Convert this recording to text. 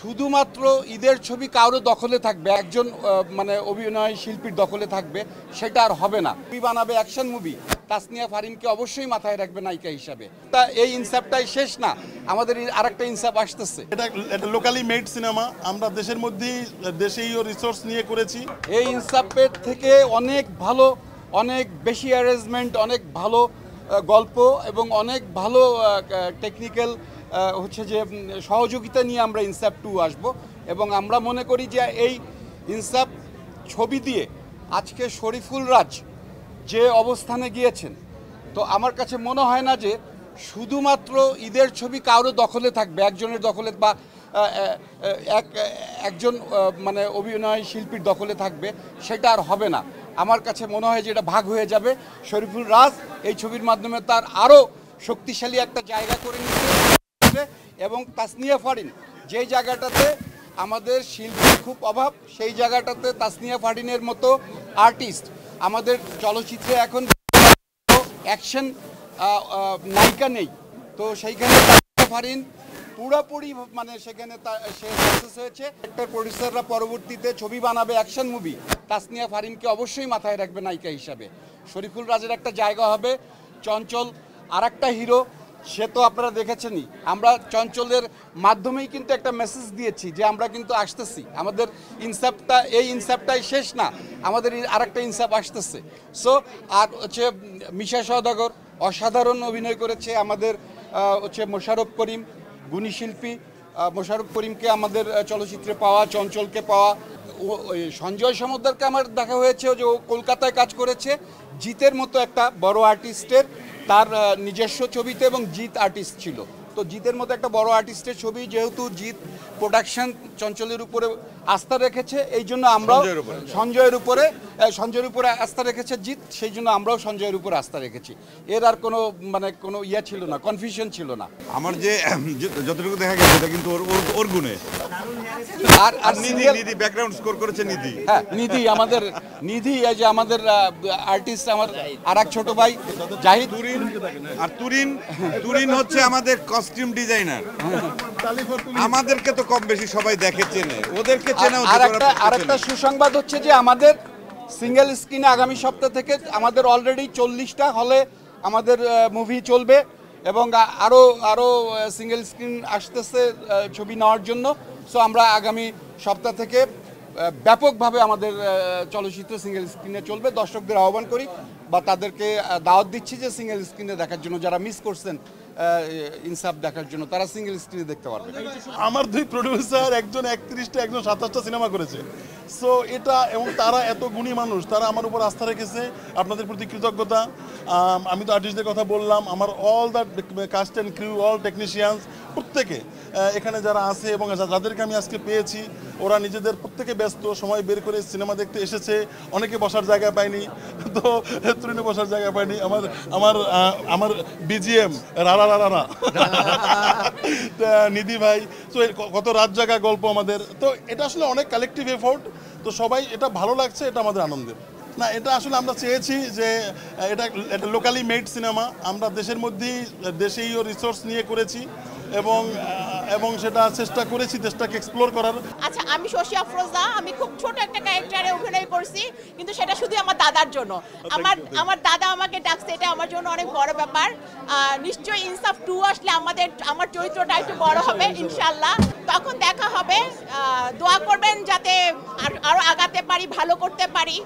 শুধুমাত্র ঈদের ছবি কারো দখলে থাকবে, একজন মানে অভিনয় শিল্পীর দখলে থাকবে, সেটা আর হবে না। মুভি বানাবে অ্যাকশন মুভি, তাসনিয়া ফারিনকে অবশ্যই মাথায় রাখবে নায়িকা হিসাবে। তা এই ইনসাফটাই শেষ না, আমাদের আরেকটা ইনসাফ আসতেছে। এটা লোকালি মেড সিনেমা, আমরা দেশের মধ্যেই দেশীয় রিসোর্স নিয়ে করেছি। এই ইনসাফের থেকে অনেক ভালো, অনেক বেশি অ্যারেঞ্জমেন্ট, অনেক ভালো গল্প এবং অনেক ভালো টেকনিক্যাল হচ্ছে যে সহযোগিতা নিয়ে আমরা ইনসাফ 2 আসব। এবং আমরা মনে করি যে এই ইনসাফ ছবি দিয়ে আজকে শরীফুল রাজ যে অবস্থানে গিয়েছেন, তো আমার কাছে মনে হয় না যে শুধুমাত্র ঈদের ছবি কারো দখলে থাকবে, একজনের দখলে বা একজন মানে অভিনয় শিল্পীর দখলে থাকবে, সেটা আর হবে না। আমার কাছে মনে হয় যে এটা ভাগ হয়ে যাবে। শরীফুল রাজ এই ছবির মাধ্যমে তার আরও শক্তিশালী একটা জায়গা করে নিতে, এবং তাসনিয়া ফারিন যেই জায়গাটাতে আমাদের শিল্পীর খুব অভাব, সেই জায়গাটাতে তাসনিয়া ফারিনের মতো আর্টিস্ট আমাদের চলচ্চিত্রে এখন অ্যাকশন নায়িকা নেই, তো সেইখানে তাসনিয়া ফারিন পুরোপুরি মানে সেখানে সে সাকসেস হয়েছে। একটা প্রডিউসাররা পরবর্তীতে ছবি বানাবে অ্যাকশন মুভি, তাসনিয়া ফারিনকে অবশ্যই মাথায় রাখবে নায়িকা হিসাবে। শরীফুল রাজের একটা জায়গা হবে। চঞ্চল আরেকটা হিরো, সে তো আপনারা দেখেছেনই। আমরা চঞ্চলের মাধ্যমেই কিন্তু একটা মেসেজ দিয়েছি যে আমরা কিন্তু আসতেছি, আমাদের ইনসাফটা এই ইনসাফটাই শেষ না, আমাদের আরেকটা ইনসাফ আসতেছে। সো আর হচ্ছে মিশা সওদাগর অসাধারণ অভিনয় করেছে। আমাদের হচ্ছে মোশাররফ করিম গুণী শিল্পী, মোশাররফ করিমকে আমাদের চলচ্চিত্রে পাওয়া, চঞ্চলকে পাওয়া, সঞ্জয় সমদ্দারকে আমার দেখা হয়েছে যে ও কলকাতায় কাজ করেছে। জিতের মতো একটা বড় আর্টিস্টের তার নিজস্ব ছবিতে, এবং জিত আর্টিস্ট ছিল, তো জিতের মতো একটা বড় আর্টিস্টের ছবি, যেহেতু জিত প্রোডাকশন চঞ্চলের উপরে আস্থা রেখেছে, এই জন্য আমরাও সঞ্জয়ের উপরে আস্থা রেখেছে জিত, সেই জন্য আমরাও সঞ্জয়ের উপরে আস্থা রেখেছি। এর আর কোনো মানে কোনো ইয়ে ছিল না, কনফিউশন ছিল না। আমার যে যতটুকু দেখা গেছে এটা কিন্তু ওর গুণে। আর নিধি ব্যাকগ্রাউন্ড স্কোর করেছে নিধি। হ্যাঁ, নিধি এই যে আমাদের আর্টিস্ট, আমার আরেক ছোট ভাই জাহিদ। আর তুরিন হচ্ছে আমাদের কস্টিউম ডিজাইনার। আমাদেরকে তো কম বেশি সবাই দেখে, চেনে, ওদেরকে চেনা। আরেকটা সুসংবাদ হচ্ছে যে আমাদের সিঙ্গেল স্ক্রিনে আগামী সপ্তাহ থেকে আমাদের অলরেডি 40টা হলে আমাদের মুভি চলবে, এবং আরও সিঙ্গেল স্ক্রিন আসতেছে ছবি নেওয়ার জন্য। সো আমরা আগামী সপ্তাহ থেকে ব্যাপকভাবে আমাদের চলচ্চিত্র সিঙ্গেল স্ক্রিনে চলবে। দর্শকদের আহ্বান করি বা তাদেরকে দাওয়াত দিচ্ছি যে সিঙ্গেল স্ক্রিনে দেখার জন্য, যারা মিস করছেন ইনসাফ দেখার জন্য, তারা সিঙ্গেল স্ক্রিনে দেখতে পারবে। আমার দুই প্রডিউসার, একজন 31টা, একজন 27টা সিনেমা করেছে। সো এটা, এবং তারা এত গুণী মানুষ, তারা আমার উপর আস্থা রেখেছে, আপনাদের প্রতি কৃতজ্ঞতা। আমি তো আর্টিস্টদের কথা বললাম, আমার all the cast and crew, all technicians, প্রত্যেকে এখানে যারা আছে এবং যাদেরকে আমি আজকে পেয়েছি, ওরা নিজেদের প্রত্যেকে ব্যস্ত, সময় বের করে সিনেমা দেখতে এসেছে। অনেকে বসার জায়গা পায়নি, তো তুরিনে বসার জায়গা পায়নি। আমার বিজিএম রারা নিধি ভাই, তো কত রাত জাগা গল্প আমাদের। তো এটা আসলে অনেক কালেকটিভ এফোর্ট, তো সবাই এটা ভালো লাগছে, এটা আমাদের আনন্দের। না, এটা আসলে আমরা চেয়েছি যে এটা লোকালি মেড সিনেমা, আমরা দেশের মধ্যেই দেশীয় রিসোর্স নিয়ে করেছি, এবং সেটা চেষ্টা করেছি দেশটাকে এক্সপ্লোর করার। আচ্ছা, আমি শশী আফরোজা, আমি খুব ছোট একটা ক্যারেক্টারে অভিনয় করছি, কিন্তু সেটা শুধু আমার দাদার জন্য। আমার দাদা আমাকে ডাকছে, এটা আমার জন্য অনেক বড় ব্যাপার। নিশ্চয়ই ইনসাফ 2 আসলে আমার চরিত্রটা একটু বড় হবে ইনশাল্লাহ, তখন দেখা হবে। দোয়া করবেন যাতে আরো আগাতে পারি, ভালো করতে পারি।